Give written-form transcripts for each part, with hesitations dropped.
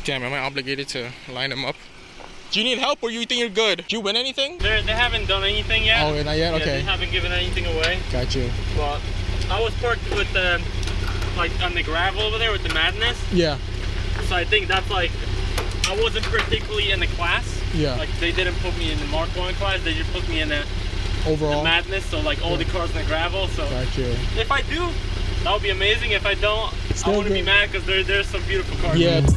Damn, am I obligated to line them up? Do you need help or you think you're good? Did you win anything? They haven't done anything yet. Oh, not yet? Okay. They haven't given anything away. Got you. But I was parked with the, like on the gravel over there with the Madness. Yeah. So I think that's like, I wasn't particularly in the class. Yeah. Like they didn't put me in the Mark 1 class, they just put me in the overall the Madness, so like all the cars in the gravel. So got you. If I do, that would be amazing. If I don't, I wouldn't be mad because there's some beautiful cars. Yeah.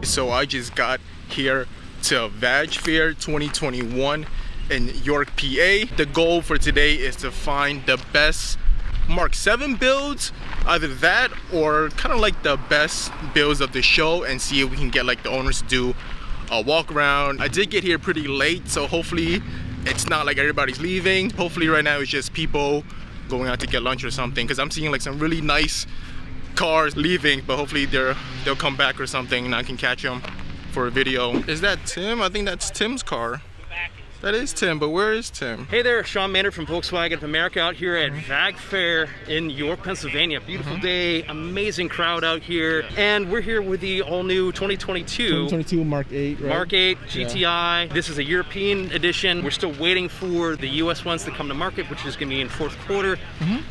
So I just got here to VAG Fair 2021 in York, PA. The goal for today is to find the best Mark 7 builds, either that or kind of like the best builds of the show, and see if we can get like the owners to do a walk around. I did get here pretty late, so hopefully it's not like everybody's leaving. Hopefully right now it's just people going out to get lunch or something, because I'm seeing like some really nice cars leaving, but hopefully they'll come back or something and I can catch them for a video. Is that Tim? I think that's Tim's car. That is Tim, but where is Tim? Hey there, Sean Maynard from Volkswagen of America out here at VAG Fair in York, Pennsylvania. Beautiful day, amazing crowd out here. And we're here with the all-new 2022 Mark 8, right? Mark 8 GTI. Yeah. This is a European edition. We're still waiting for the US ones to come to market, which is gonna be in fourth quarter.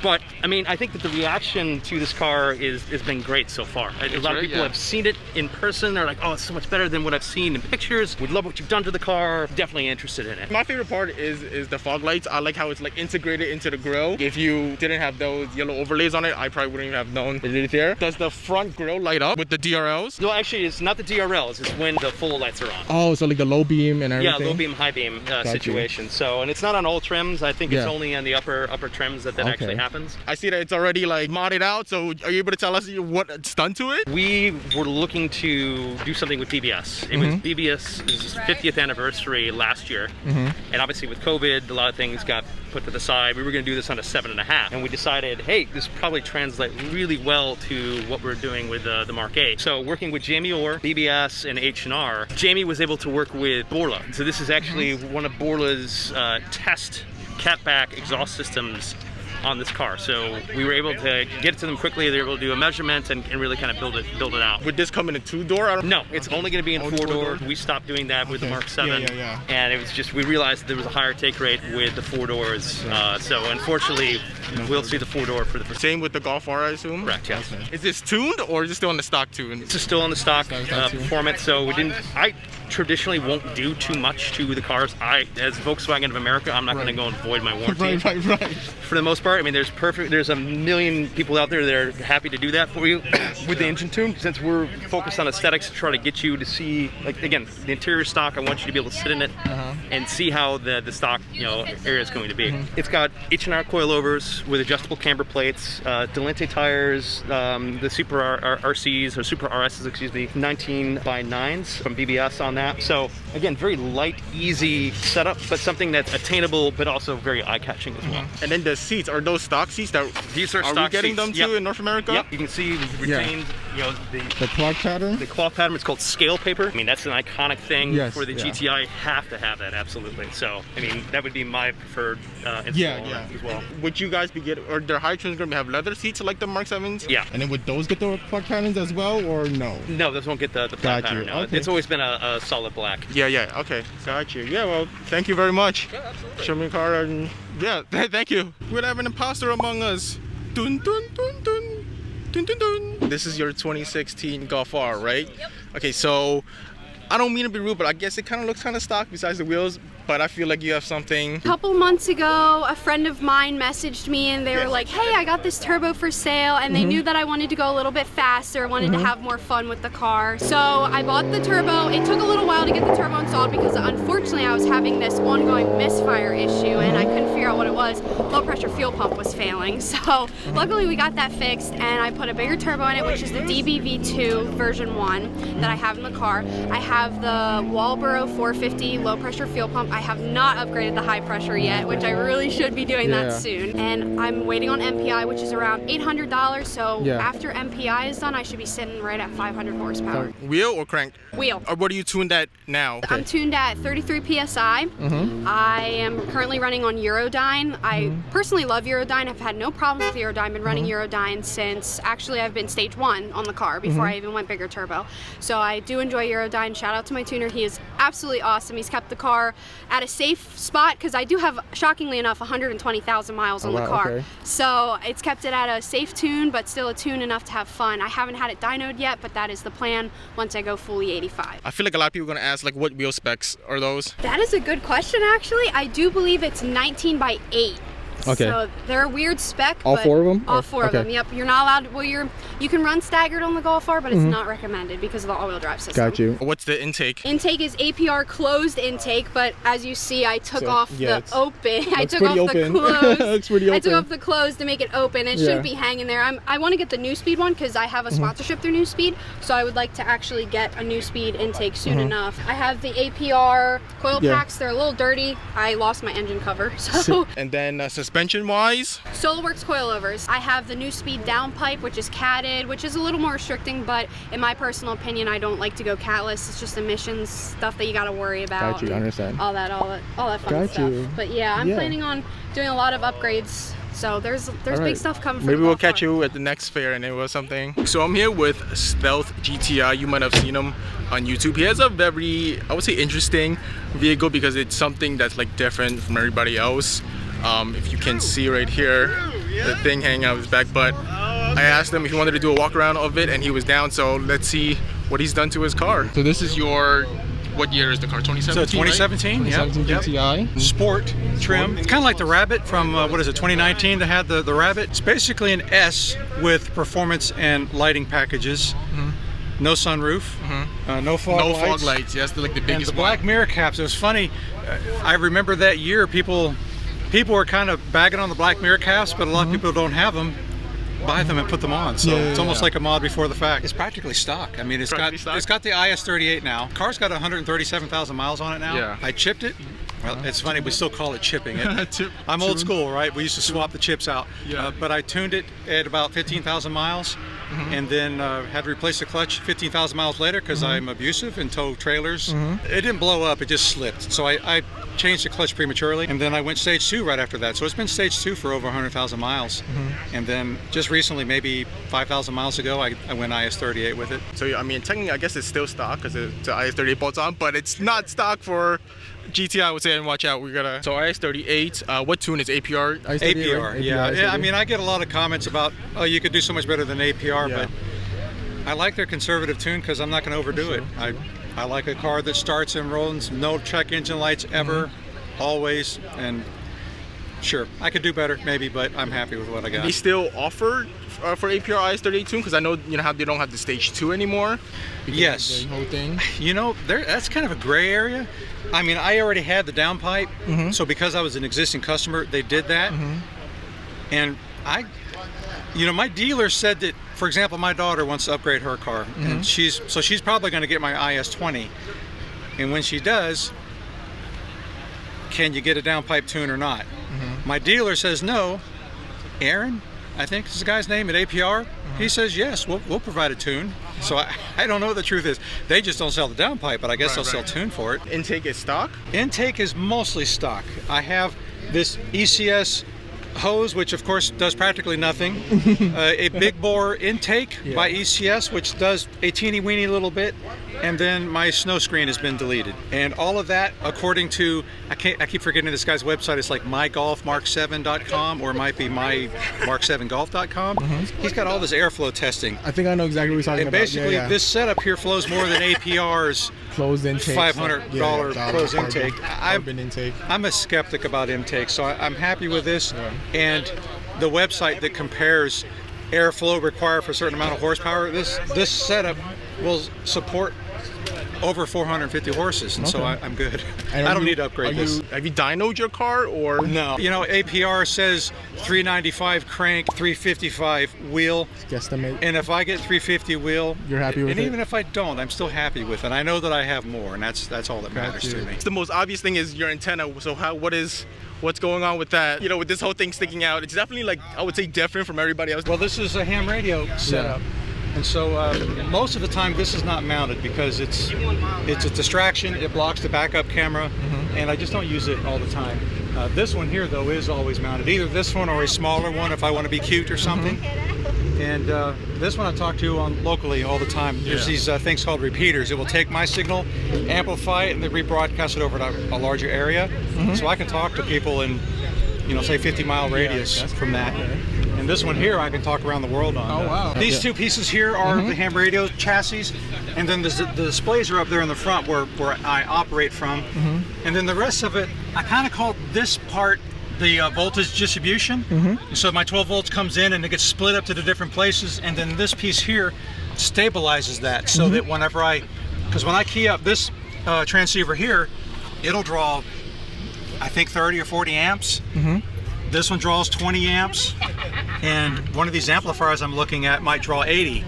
But I mean, I think that the reaction to this car has been great so far. A lot of people have seen it in person. They're like, oh, it's so much better than what I've seen in pictures. We love what you've done to the car. Definitely interested in it. My favorite part is the fog lights. I like how it's like integrated into the grille. If you didn't have those yellow overlays on it, I probably wouldn't even have known it is there. Does the front grille light up with the DRLs? No, actually, it's not the DRLs. It's when the full lights are on. Oh, so like the low beam and everything? Yeah, low beam, high beam situation. So, and it's not on all trims. I think it's only on the upper trims that actually happens. I see that it's already like modded out. So are you able to tell us what it's done to it? We were looking to do something with BBS. It was BBS's 50th anniversary last year. And obviously with COVID, a lot of things got put to the side. We were going to do this on a 7.5, and we decided, hey, this probably translates really well to what we're doing with the Mark 8. So working with Jamie Orr, BBS, and H&R, Jamie was able to work with Borla. So this is actually one of Borla's test catback exhaust systems on this car. So we were able to get it to them quickly. They were able to do a measurement and really kind of build it out. Would this come in a 2-door? No, it's only going to be in 4-door. We stopped doing that with the Mark 7. And it was just, we realized there was a higher take rate with the 4 doors. So unfortunately, we'll see the 4-door for the first. Same with the Golf R, I assume? Correct, yes. Okay. Is this tuned or is it still on the stock tune? It's still on the stock performance. So we didn't, I traditionally won't do too much to the cars. As Volkswagen of America, I'm not going to go and void my warranty. Right. For the most part, I mean, there's a million people out there that are happy to do that for you with the engine tune. Since we're focused on aesthetics to try to get you to see, like, again, the interior stock, I want you to be able to sit in it and see how the stock, area is going to be. It's got H&R coilovers with adjustable camber plates, Delente tires, the Super RCs, or Super RSs, excuse me, 19x9s from BBS on that. So again, very light, easy setup, but something that's attainable, but also very eye-catching as well. And then the seats, are those stock seats? These are stock we getting seats. them too in North America? Yep, you can see we've retained the cloth pattern. The cloth pattern. It's called scale paper. I mean, that's an iconic thing for the GTI. Have to have that, absolutely. So I mean, that would be my preferred install as well. Would you guys be getting, or their high trims going to have leather seats like the Mark 7s? Yeah. And then would those get the cloth patterns as well, or no? No, those won't get the cloth pattern. No. Okay. It's always been a solid black. Yeah, okay, got you. Yeah, well, thank you very much. Yeah, absolutely. Show me a car and thank you. We'd have an imposter among us. Dun dun dun dun dun dun dun. This is your 2016 Golf R, right? Yep. Okay, so I don't mean to be rude, but I guess it kind of looks kind of stock besides the wheels. But I feel like you have something. A couple months ago, a friend of mine messaged me and they were like, hey, I got this turbo for sale, and they knew that I wanted to go a little bit faster, wanted to have more fun with the car. So I bought the turbo. It took a little while to get the turbo installed because unfortunately I was having this ongoing misfire issue and I couldn't figure out what it was. Low pressure fuel pump was failing. So luckily we got that fixed and I put a bigger turbo in it, which is the DBV2 version 1 that I have in the car. I have the Walboro 450 low pressure fuel pump I have not upgraded the high pressure yet, which I really should be doing that soon. And I'm waiting on MPI, which is around $800. So after MPI is done, I should be sitting right at 500 horsepower. Wheel or crank? Wheel. Or what are you tuned at now? I'm tuned at 33 PSI. I am currently running on Eurodyne. I personally love Eurodyne. I've had no problems with Eurodyne. I've been running Eurodyne since actually I've been stage 1 on the car before I even went bigger turbo. So I do enjoy Eurodyne. Shout out to my tuner. He is absolutely awesome. He's kept the car at a safe spot because I do have, shockingly enough, 120,000 miles on the car. So it's kept it at a safe tune, but still a tune enough to have fun. I haven't had it dynoed yet, but that is the plan once I go fully 85. I feel like a lot of people are gonna ask, like, what wheel specs are those? That is a good question, actually. I do believe it's 19 by 8. Okay. So they're a weird spec. All 4 of them? All 4 of them. Yep. You're not allowed. Well, you can run staggered on the Golf R, but it's not recommended because of the all-wheel drive system. Got you. What's the intake? Intake is APR closed intake, but as you see, I took off the open. I took off open. the closed. Looks pretty open. I took off the closed to make it open. It shouldn't be hanging there. I want to get the New Speed one because I have a sponsorship through New Speed, so I would like to actually get a New Speed intake soon enough. I have the APR coil packs. They're a little dirty. I lost my engine cover, so. And then suspension-wise? SolarWorks coilovers. I have the New Speed downpipe, which is catted, which is a little more restricting, but in my personal opinion, I don't like to go catless. It's just emissions stuff that you got to worry about. Got you, understand. All that fun stuff. But yeah, I'm planning on doing a lot of upgrades. So there's big stuff coming from Maybe we'll catch you at the next fair and it was something. So I'm here with StealthGTI. You might have seen him on YouTube. He has a very, I would say, interesting vehicle because it's something that's like different from everybody else. If you can see right here, the thing hanging out of his back. But I asked him if he wanted to do a walk around of it and he was down. So let's see what he's done to his car. So this is your, what year is the car? 2017? So 2017, right? 2017 GTI. Sport trim. It's kind of like the Rabbit from, what is it, 2019 that had the Rabbit. It's basically an S with performance and lighting packages. No sunroof, no fog lights. No fog lights, yes, they're like the biggest and the black mirror caps. It was funny, I remember that year people were kind of bagging on the black mirror caps, but a lot of people don't have them. Buy them and put them on. So it's almost like a mod before the fact. It's practically stock. I mean, it's got the IS38 now. Car's got 137,000 miles on it now. Yeah. I chipped it. Well, it's funny, we still call it chipping it. I'm old school, right? We used to swap the chips out. But I tuned it at about 15,000 miles and then had to replace the clutch 15,000 miles later because I'm abusive and tow trailers. It didn't blow up, it just slipped. So I changed the clutch prematurely and then I went stage 2 right after that. So it's been stage 2 for over 100,000 miles. And then just recently, maybe 5,000 miles ago, I went IS38 with it. So I mean, technically, I guess it's still stock because the IS38 bolts on, but it's not stock for GTI, I would say, and watch out. We gotta. So IS38. What tune is APR? APR. Yeah. I mean, I get a lot of comments about, oh, you could do so much better than APR, but I like their conservative tune because I'm not going to overdo it. I like a car that starts and rolls, no check engine lights ever, always, and sure, I could do better maybe, but I'm happy with what I got. They still offer for APR IS38 tune because I know how they don't have the stage 2 anymore. Yes. The whole thing. You know, that's kind of a gray area. I mean, I already had the downpipe, so because I was an existing customer, they did that. And my dealer said that, for example, my daughter wants to upgrade her car, and she's probably going to get my IS20. And when she does, can you get a downpipe tune or not? My dealer says no. Aaron, I think is the guy's name at APR. He says yes, we'll provide a tune. So I don't know what the truth is. They just don't sell the downpipe, but I guess they'll sell tune for it. Intake is stock? Intake is mostly stock. I have this ECS hose, which of course does practically nothing. A big bore intake by ECS, which does a teeny weeny little bit. And then my snow screen has been deleted. And all of that, according to, I keep forgetting this guy's website, it's like mygolfmark7.com or it might be mymark7golf.com. He's got all this airflow testing. I think I know exactly what you're talking about. And basically, this setup here flows more than APR's closed intake, $500 closed intake. Intake. I'm a skeptic about intake, so I'm happy with this. And the website that compares airflow required for a certain amount of horsepower, this setup will support over 450 horses, and so I'm good. And I don't need to upgrade this. Have you dynoed your car or? No. You know, APR says 395 crank, 355 wheel. Guesstimate. And if I get 350 wheel, You're happy with and it? even if I don't, I'm still happy with it. I know that I have more, and that's all that matters to me. The most obvious thing is your antenna. So what's going on with that? You know, with this whole thing sticking out, it's definitely like, I would say, different from everybody else. Well, this is a ham radio setup. And so most of the time this is not mounted because it's a distraction. It blocks the backup camera, and I just don't use it all the time. This one here, though, is always mounted. Either this one or a smaller one if I want to be cute or something. And this one I talk to on locally all the time. There's these things called repeaters. It will take my signal, amplify it, and then rebroadcast it over to a larger area. So I can talk to people in, you know, say 50-mile radius from that. And this one here I can talk around the world on. Oh, wow. These two pieces here are the ham radio chassis, and then the displays are up there in the front where I operate from. And then the rest of it, I kind of call this part the voltage distribution. So my 12 volts comes in and it gets split up to the different places, and then this piece here stabilizes that so that whenever because when I key up this transceiver here, it'll draw, I think, 30 or 40 amps. This one draws 20 amps, and one of these amplifiers I'm looking at might draw 80.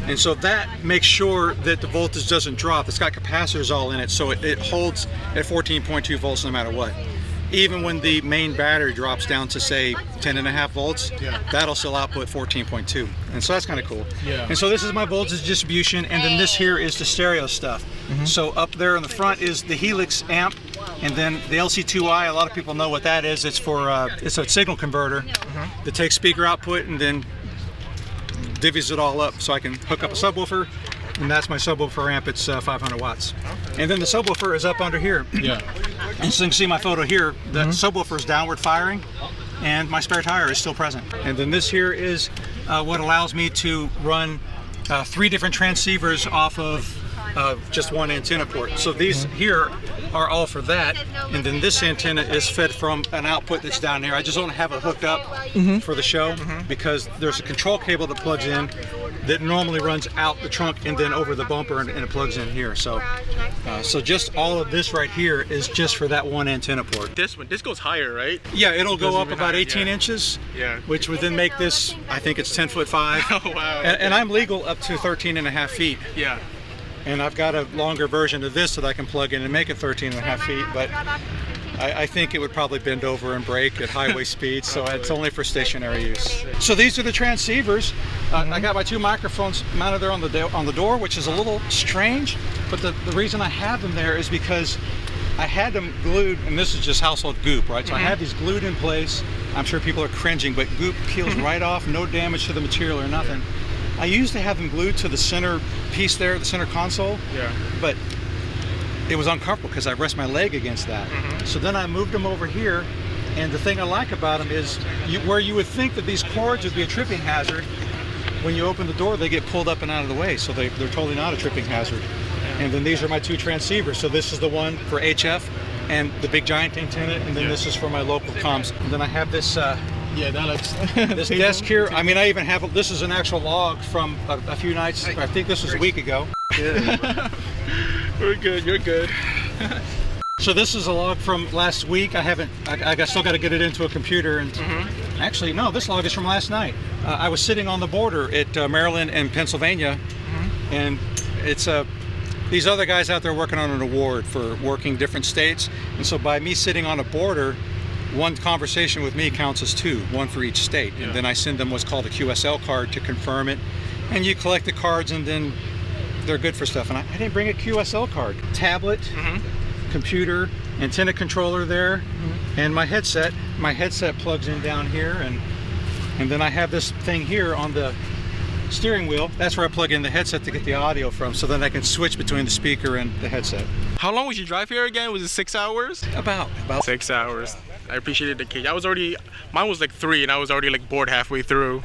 And so that makes sure that the voltage doesn't drop. It's got capacitors all in it, so it holds at 14.2 volts no matter what. Even when the main battery drops down to, say, 10.5 volts, that'll still output 14.2. And so that's kind of cool. And so this is my voltage distribution, and then this here is the stereo stuff. So up there in the front is the Helix amp, and then the LC2I, a lot of people know what that is. It's for it's a signal converter that takes speaker output and then divvies it all up so I can hook up a subwoofer, and that's my subwoofer amp. It's 500 watts. And then the subwoofer is up under here. And so you can see my photo here, the subwoofer is downward firing, and my spare tire is still present. And then this here is what allows me to run 3 different transceivers off of just one antenna port. So these here are all for that, and then this antenna is fed from an output that's down there. I just don't have it hooked up for the show because there's a control cable that plugs in that normally runs out the trunk and then over the bumper, and it plugs in here. So so just all of this right here is just for that one antenna port. This goes higher, right? Yeah, it'll go up about 18 inches, which would then make this, I think it's 10'5". Oh, wow. And I'm legal up to 13.5 feet. And I've got a longer version of this that I can plug in and make it 13.5 feet, but I think it would probably bend over and break at highway speeds, so it's only for stationary use. So these are the transceivers. I got my 2 microphones mounted there on the door, which is a little strange, but the reason I have them there is because I had them glued, and this is just household goop, right? So I have these glued in place. I'm sure people are cringing, but goop peels right off, no damage to the material or nothing. I used to have them glued to the center piece there, the center console, but it was uncomfortable because I rest my leg against that. So then I moved them over here, and the thing I like about them is where you would think that these cords would be a tripping hazard, when you open the door they get pulled up and out of the way, so they're totally not a tripping hazard. And then these are my 2 transceivers. So this is the one for HF and the big giant antenna, and then this is for my local comms. And then I have this that looks this desk here. I mean, I even have this is an actual log from a few nights. I think this was a week ago. We're good. You're good. So this is a log from last week. I still got to get it into a computer. And actually, no, this log is from last night. I was sitting on the border at Maryland and Pennsylvania, and it's these other guys out there working on an award for working different states. And so by me sitting on a border, one conversation with me counts as 2, one for each state. And then I send them what's called a QSL card to confirm it. And you collect the cards, and then they're good for stuff. And I didn't bring a QSL card. Tablet, computer, antenna controller there, and my headset. My headset plugs in down here, and then I have this thing here on the steering wheel. That's where I plug in the headset to get the audio from, so then I can switch between the speaker and the headset. How long was your drive here again? Was it 6 hours? About 6 hours. I appreciated the cake. Mine was like 3, and I was already like bored halfway through.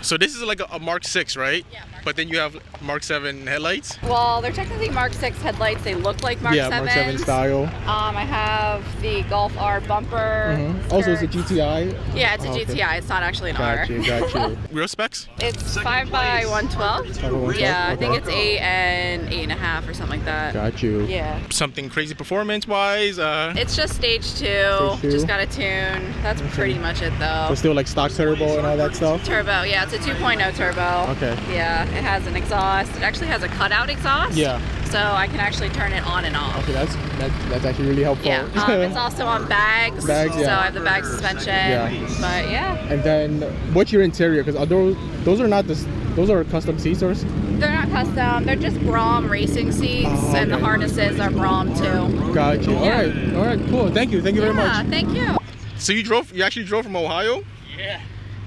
So this is like a Mark 6, right? Yeah, Mark But then you have Mark 7 headlights? Well, they're technically Mark 6 headlights. They look like Mark 7s. Yeah, Mark 7 style. I have the Golf R bumper. Also, it's a skirt. GTI. Yeah, it's a okay. GTI. It's not actually an R. Got you, got you. Real specs? It's 5x112. Yeah, I think it's 8 and 8.5 or something like that. Got you. Yeah. Something crazy performance-wise? It's just stage 2. Stage 2. Just got a tune. That's pretty much it though. So still like stock turbo and all that stuff? Turbo, yeah, it's a 2.0 turbo. Okay. Yeah, it has an exhaust. It actually has a cutout exhaust. Yeah. So I can actually turn it on and off. Okay, that's actually really helpful. Yeah, it's also on bags. Bags, yeah. So I have the bag suspension. Yeah. But yeah. And then, what's your interior? Because those are not those are custom seats, or? They're not custom. They're just Brom racing seats, and the okay. harnesses are Brom too. Got you. Yeah. All right, cool. Thank you very much. Yeah, thank you. So you actually drove from Ohio? Yeah.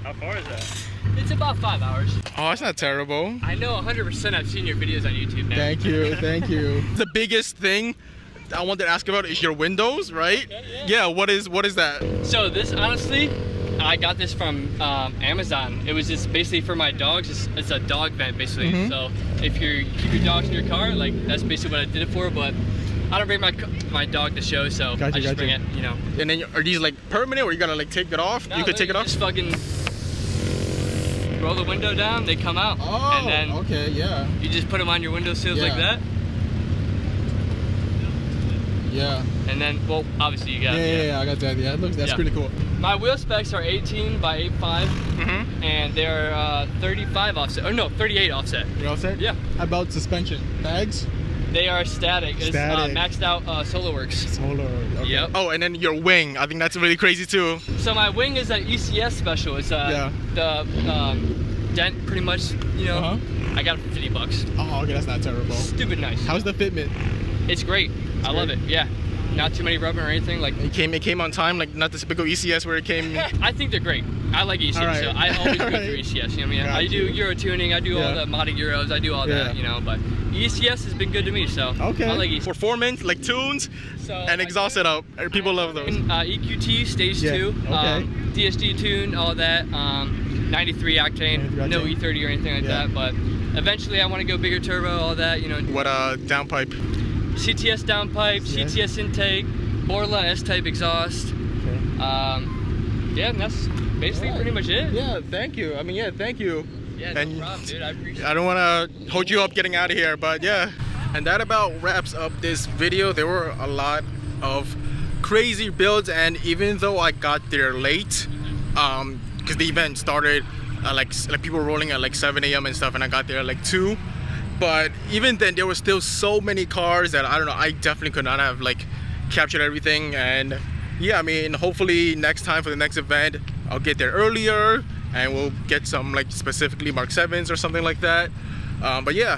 How far is that? It's about 5 hours. Oh, that's not terrible. I know 100% I've seen your videos on YouTube now. Thank you, thank you. The biggest thing I wanted to ask about is your windows, right? Yeah, what is that? So this, honestly, I got this from Amazon. It was just basically for my dogs. It's a dog vent, basically. So if you keep your dogs in your car, like that's basically what I did it for. But I don't bring my dog to show, so I just bring it, you know. And then are these like permanent, or you gotta like take it off? No, you could take it off? Just fucking roll the window down, they come out. Oh, and then okay, yeah. you just put them on your windowsills like that. Yeah. And then, well, obviously you got Yeah, I got that. Yeah, that's pretty cool. My wheel specs are 18 by 8.5, and they're 35 offset. Oh no, 38 offset. You all set? Yeah. How about suspension? Bags? They are static. It's Static. maxed out SolarWorks. Solar. Okay. Yep. Oh, and then your wing. I think that's really crazy too. So my wing is an ECS special. It's the dent, pretty much. You know, I got it for $50. Oh, okay, that's not terrible. Stupid nice. How's the fitment? It's great. I love it. Yeah. Not too many rubber or anything. Like It came on time, like not the typical ECS where it came. I think they're great. I like ECS, Right. so I always go through ECS. You know what I mean? I do Euro tuning. I do all the modding Euros. I do all that. You know, but ECS has been good to me. So I like ECS. Performance, like tunes, and exhaust setup. People love those. EQT stage 2, DSG tune, all that. 93 octane, no E30 or anything like that. But eventually, I want to go bigger turbo, all that. You know. What downpipe? CTS downpipe, CTS intake, Borla S-type exhaust. Yeah, and that's basically pretty much it. Yeah, thank you. I mean, thank you. Yeah, and no problem, dude. I appreciate it. I don't want to hold you up getting out of here, but yeah. And that about wraps up this video. There were a lot of crazy builds, and even though I got there late, because the event started like people were rolling at like 7 a.m. and stuff, and I got there at like 2. But even then, there were still so many cars that I don't know. I definitely could not have like captured everything. And yeah, I mean, hopefully next time for the next event, I'll get there earlier and we'll get some like specifically Mark 7s or something like that. But yeah,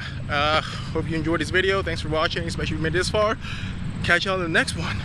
hope you enjoyed this video. Thanks for watching, especially if you made it this far. Catch you on the next one.